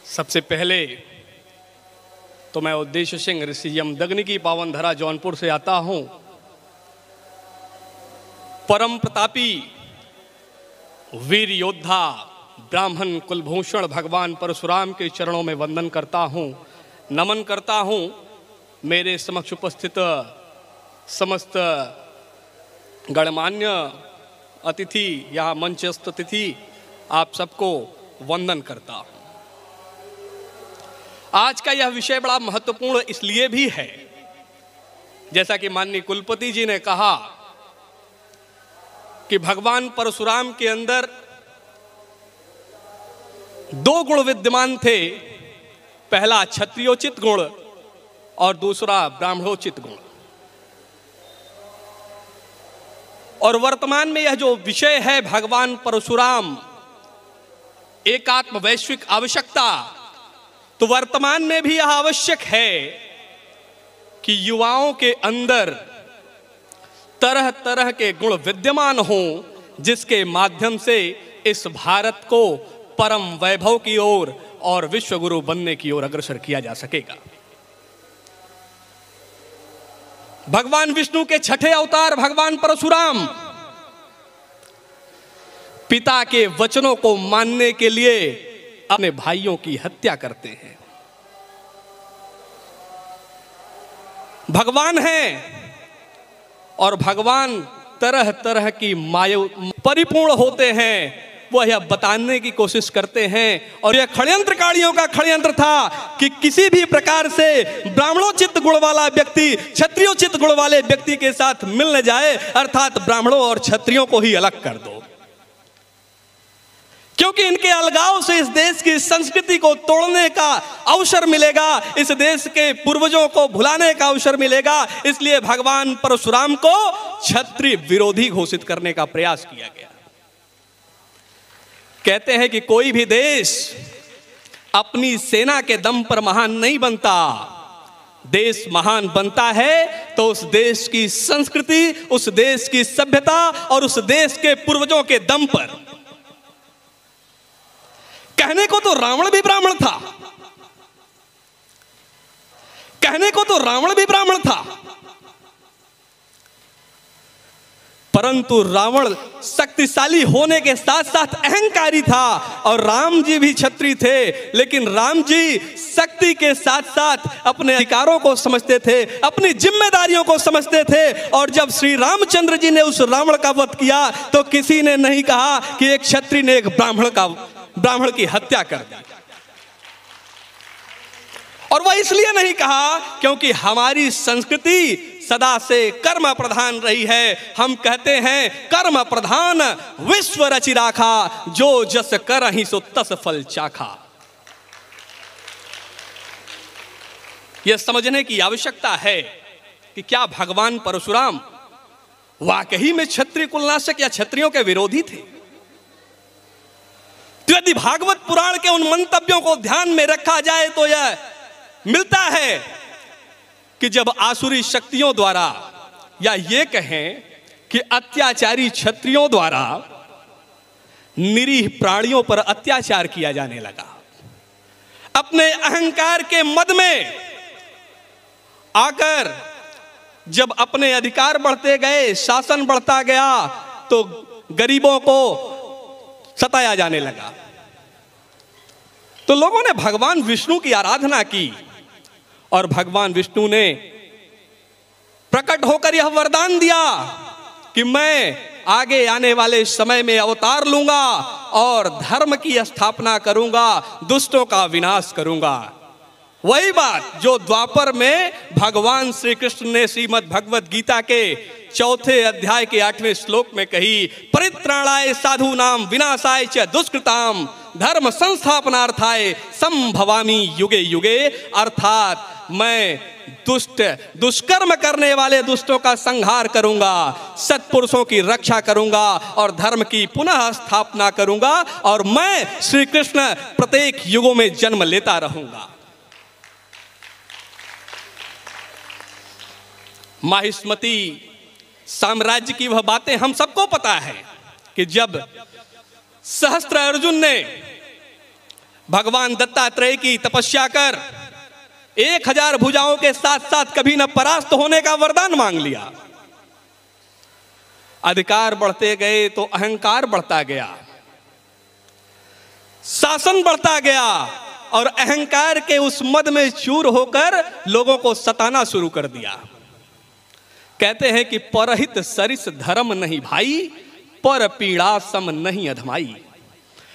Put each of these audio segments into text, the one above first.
सबसे पहले तो मैं उद्देश्य सिंह ऋषि यमदग्नि की पावन धरा जौनपुर से आता हूं। परम प्रतापी वीर योद्धा ब्राह्मण कुलभूषण भगवान परशुराम के चरणों में वंदन करता हूं, नमन करता हूं। मेरे समक्ष उपस्थित समस्त गणमान्य अतिथि, यहाँ मंचस्थ अतिथि, आप सबको वंदन करता हूं। आज का यह विषय बड़ा महत्वपूर्ण इसलिए भी है, जैसा कि माननीय कुलपति जी ने कहा कि भगवान परशुराम के अंदर दो गुण विद्यमान थे। पहला क्षत्रियोचित गुण और दूसरा ब्राह्मणोचित गुण। और वर्तमान में यह जो विषय है भगवान परशुराम, एकात्म वैश्विक आवश्यकता, तो वर्तमान में भी यह आवश्यक है कि युवाओं के अंदर तरह तरह के गुण विद्यमान हों, जिसके माध्यम से इस भारत को परम वैभव की ओर और विश्व गुरु बनने की ओर अग्रसर किया जा सकेगा। भगवान विष्णु के छठे अवतार भगवान परशुराम पिता के वचनों को मानने के लिए अपने भाइयों की हत्या करते हैं। भगवान हैं और भगवान तरह तरह की माया परिपूर्ण होते हैं। वह यह बताने की कोशिश करते हैं, और यह षड्यंत्रकारियों का षड्यंत्र था कि किसी भी प्रकार से ब्राह्मणोचित गुण वाला व्यक्ति क्षत्रियोचित गुण वाले व्यक्ति के साथ मिल न जाए, अर्थात ब्राह्मणों और क्षत्रियों को ही अलग कर दो, क्योंकि इनके अलगाव से इस देश की संस्कृति को तोड़ने का अवसर मिलेगा, इस देश के पूर्वजों को भुलाने का अवसर मिलेगा। इसलिए भगवान परशुराम को क्षत्रिय विरोधी घोषित करने का प्रयास किया गया। कहते हैं कि कोई भी देश अपनी सेना के दम पर महान नहीं बनता। देश महान बनता है तो उस देश की संस्कृति, उस देश की सभ्यता और उस देश के पूर्वजों के दम पर। कहने को तो रावण भी ब्राह्मण था, कहने को तो रावण भी ब्राह्मण था, परंतु रावण शक्तिशाली होने के साथ साथ अहंकारी था, और राम जी भी क्षत्रिय थे, लेकिन राम जी शक्ति के साथ साथ अपने अधिकारों को समझते थे, अपनी जिम्मेदारियों को समझते थे। और जब श्री रामचंद्र जी ने उस रावण का वध किया तो किसी ने नहीं कहा कि एक क्षत्रिय ने एक ब्राह्मण की हत्या कर दी। और वह इसलिए नहीं कहा क्योंकि हमारी संस्कृति सदा से कर्म प्रधान रही है। हम कहते हैं कर्म प्रधान विश्व रचि राखा, जो जस करहि सो तस फल चाखा। यह समझने की आवश्यकता है कि क्या भगवान परशुराम वाकई में क्षत्रिय कुलनाशक या क्षत्रियों के विरोधी थे? तो यदि भागवत पुराण के उन मंतव्यों को ध्यान में रखा जाए तो यह मिलता है कि जब आसुरी शक्तियों द्वारा, या ये कहें कि अत्याचारी क्षत्रियों द्वारा निरीह प्राणियों पर अत्याचार किया जाने लगा, अपने अहंकार के मद में आकर जब अपने अधिकार बढ़ते गए, शासन बढ़ता गया, तो गरीबों को सताया जाने लगा। तो लोगों ने भगवान विष्णु की आराधना की, और भगवान विष्णु ने प्रकट होकर यह वरदान दिया कि मैं आगे आने वाले समय में अवतार लूंगा और धर्म की स्थापना करूंगा, दुष्टों का विनाश करूंगा। वही बात जो द्वापर में भगवान श्री कृष्ण ने श्रीमद् भगवत गीता के 4 अध्याय के 8वें श्लोक में कही, परित्राणाय साधूनाम विनाशाय च दुष्कृताम धर्म संस्थापनार्थाय संभवामि युगे युगे। अर्थात मैं दुष्कर्म करने वाले दुष्टों का संहार करूंगा, सत्पुरुषों की रक्षा करूंगा और धर्म की पुनः स्थापना करूंगा, और मैं श्री कृष्ण प्रत्येक युगों में जन्म लेता रहूंगा। माहिष्मती साम्राज्य की वह बातें हम सबको पता है कि जब सहस्त्र अर्जुन ने भगवान दत्तात्रेय की तपस्या कर 1000 भुजाओं के साथ साथ कभी न परास्त होने का वरदान मांग लिया। अधिकार बढ़ते गए तो अहंकार बढ़ता गया, शासन बढ़ता गया और अहंकार के उस मद में चूर होकर लोगों को सताना शुरू कर दिया। कहते हैं कि परहित सरिस धर्म नहीं भाई, पर पीड़ा सम नहीं अधमाई।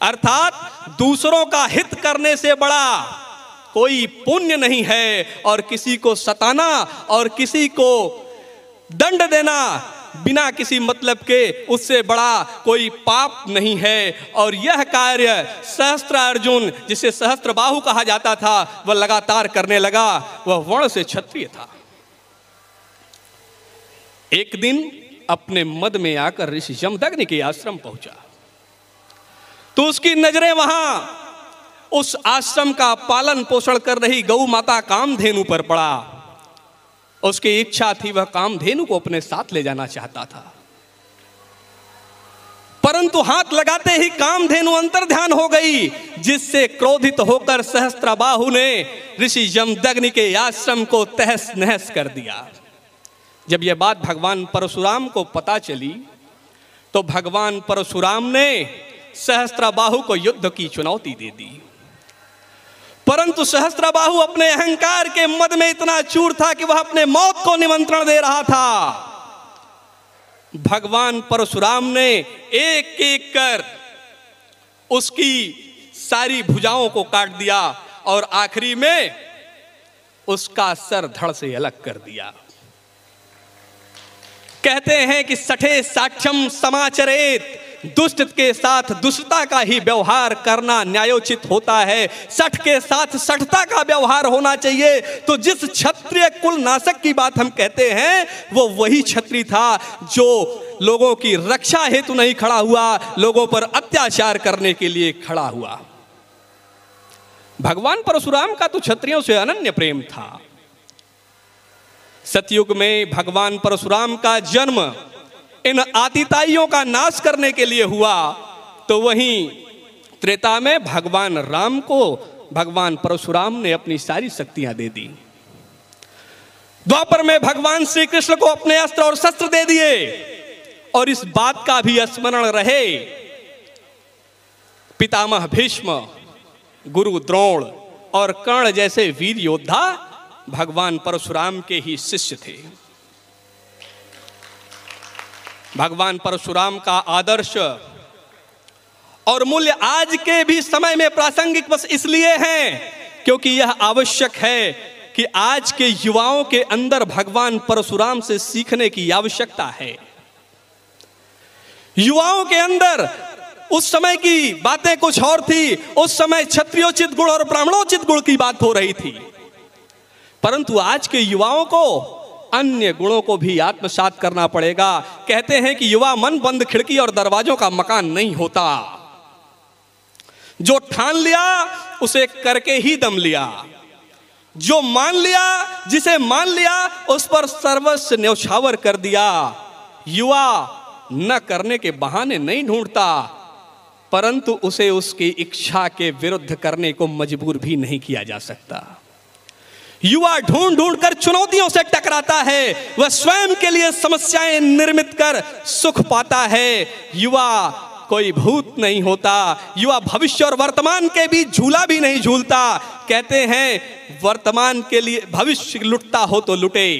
अर्थात दूसरों का हित करने से बड़ा कोई पुण्य नहीं है, और किसी को सताना और किसी को दंड देना बिना किसी मतलब के, उससे बड़ा कोई पाप नहीं है। और यह कार्य सहस्त्र अर्जुन, जिसे सहस्त्र बाहु कहा जाता था, वह लगातार करने लगा। वह वर्ण से क्षत्रिय था। एक दिन अपने मद में आकर ऋषि जमदग्नि के आश्रम पहुंचा तो उसकी नजरें वहां उस आश्रम का पालन पोषण कर रही गौ माता कामधेनु पर पड़ा। उसकी इच्छा थी, वह कामधेनु को अपने साथ ले जाना चाहता था, परंतु हाथ लगाते ही कामधेनु अंतर्ध्यान हो गई, जिससे क्रोधित होकर सहस्त्रबाहु ने ऋषि जमदग्नि के आश्रम को तहस नहस कर दिया। जब यह बात भगवान परशुराम को पता चली तो भगवान परशुराम ने सहस्त्रबाहु को युद्ध की चुनौती दे दी, परंतु सहस्त्रबाहु अपने अहंकार के मद में इतना चूर था कि वह अपने मौत को निमंत्रण दे रहा था। भगवान परशुराम ने एक एक कर उसकी सारी भुजाओं को काट दिया और आखिरी में उसका सर धड़ से अलग कर दिया। कहते हैं कि सठे साक्ष्यम समाचरेत, दुष्ट के साथ दुष्टता का ही व्यवहार करना न्यायोचित होता है। सठ के साथ सठता का व्यवहार होना चाहिए। तो जिस क्षत्रिय कुल नाशक की बात हम कहते हैं, वो वही क्षत्रिय था जो लोगों की रक्षा हेतु नहीं खड़ा हुआ, लोगों पर अत्याचार करने के लिए खड़ा हुआ। भगवान परशुराम का तो क्षत्रियों से अनन्य प्रेम था। सतयुग में भगवान परशुराम का जन्म इन आतिताइयों का नाश करने के लिए हुआ, तो वहीं त्रेता में भगवान राम को भगवान परशुराम ने अपनी सारी शक्तियां दे दी। द्वापर में भगवान श्री कृष्ण को अपने अस्त्र और शस्त्र दे दिए। और इस बात का भी स्मरण रहे, पितामह भीष्म, गुरु द्रोण और कर्ण जैसे वीर योद्धा भगवान परशुराम के ही शिष्य थे। भगवान परशुराम का आदर्श और मूल्य आज के भी समय में प्रासंगिक बस इसलिए हैं क्योंकि यह आवश्यक है कि आज के युवाओं के अंदर भगवान परशुराम से सीखने की आवश्यकता है। युवाओं के अंदर उस समय की बातें कुछ और थी। उस समय क्षत्रियोचित गुण और ब्राह्मणोचित गुण की बात हो रही थी, परंतु आज के युवाओं को अन्य गुणों को भी आत्मसात करना पड़ेगा। कहते हैं कि युवा मन बंद खिड़की और दरवाजों का मकान नहीं होता। जो ठान लिया उसे करके ही दम लिया, जो मान लिया, जिसे मान लिया उस पर सर्वस्व न्यौछावर कर दिया। युवा न करने के बहाने नहीं ढूंढता, परंतु उसे उसकी इच्छा के विरुद्ध करने को मजबूर भी नहीं किया जा सकता। युवा ढूंढ ढूंढ कर चुनौतियों से टकराता है, वह स्वयं के लिए समस्याएं निर्मित कर सुख पाता है। युवा कोई भूत नहीं होता। युवा भविष्य और वर्तमान के बीच झूला भी नहीं झूलता। कहते हैं वर्तमान के लिए भविष्य लुटता हो तो लुटे,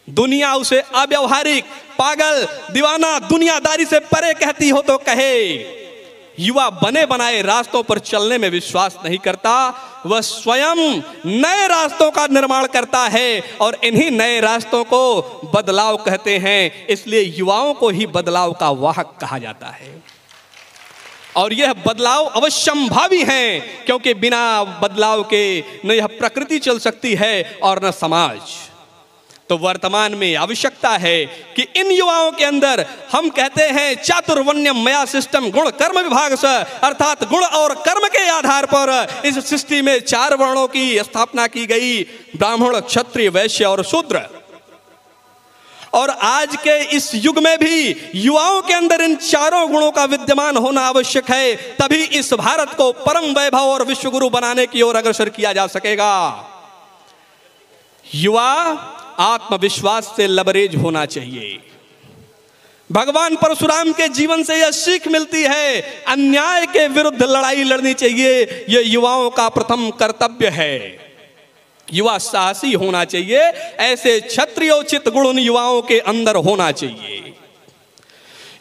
दुनिया उसे अव्यवहारिक, पागल, दीवाना, दुनियादारी से परे कहती हो तो कहे। युवा बने बनाए रास्तों पर चलने में विश्वास नहीं करता, वह स्वयं नए रास्तों का निर्माण करता है और इन्हीं नए रास्तों को बदलाव कहते हैं। इसलिए युवाओं को ही बदलाव का वाहक कहा जाता है और यह बदलाव अवश्यंभावी है, क्योंकि बिना बदलाव के न यह प्रकृति चल सकती है और न समाज। तो वर्तमान में आवश्यकता है कि इन युवाओं के अंदर, हम कहते हैं चातुर्वर्ण्यम मया सिस्टम गुण कर्म विभाग से, अर्थात गुण और कर्म के आधार पर इस सृष्टि में 4 वर्णों की स्थापना की गई, ब्राह्मण, क्षत्रिय, वैश्य और शूद्र। और आज के इस युग में भी युवाओं के अंदर इन चारों गुणों का विद्यमान होना आवश्यक है, तभी इस भारत को परम वैभव और विश्वगुरु बनाने की ओर अग्रसर किया जा सकेगा। युवा आत्मविश्वास से लबरेज होना चाहिए। भगवान परशुराम के जीवन से यह सीख मिलती है, अन्याय के विरुद्ध लड़ाई लड़नी चाहिए, यह युवाओं का प्रथम कर्तव्य है। युवा साहसी होना चाहिए, ऐसे क्षत्रियोचित गुण उन युवाओं के अंदर होना चाहिए।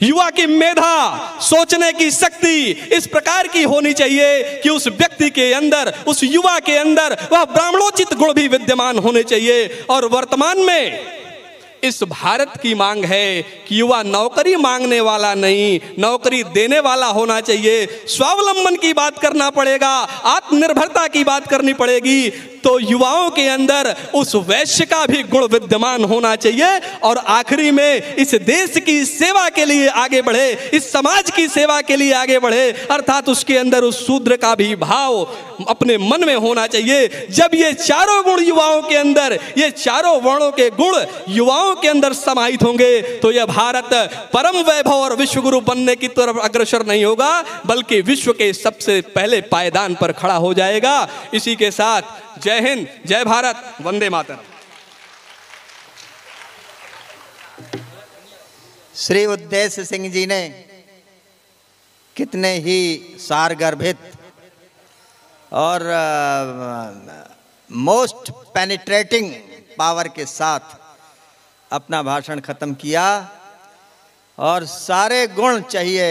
युवा की मेधा, सोचने की शक्ति इस प्रकार की होनी चाहिए कि उस व्यक्ति के अंदर, उस युवा के अंदर वह ब्राह्मणोचित गुण भी विद्यमान होने चाहिए। और वर्तमान में इस भारत की मांग है कि युवा नौकरी मांगने वाला नहीं, नौकरी देने वाला होना चाहिए। स्वावलंबन की बात करना पड़ेगा, आत्मनिर्भरता की बात करनी पड़ेगी। तो युवाओं के अंदर उस वैश्य का भी गुण विद्यमान होना चाहिए। और आखिरी में इस देश की सेवा के लिए आगे बढ़े, इस समाज की सेवा के लिए आगे बढ़े, अर्थात उसके अंदर उस शूद्र का भी भाव अपने मन में होना चाहिए। जब ये चारों गुण युवाओं के अंदर, ये चारों वर्णों के गुण युवाओं के अंदर समाहित होंगे, तो यह भारत परम वैभव और विश्वगुरु बनने की तरफ अग्रसर नहीं होगा, बल्कि विश्व के सबसे पहले पायदान पर खड़ा हो जाएगा। इसी के साथ जय हिंद, जय भारत, वंदे मातरम। श्री उद्देश्य सिंह जी ने कितने ही सारगर्भित और मोस्ट पेनिट्रेटिंग पावर के साथ अपना भाषण खत्म किया। और सारे गुण चाहिए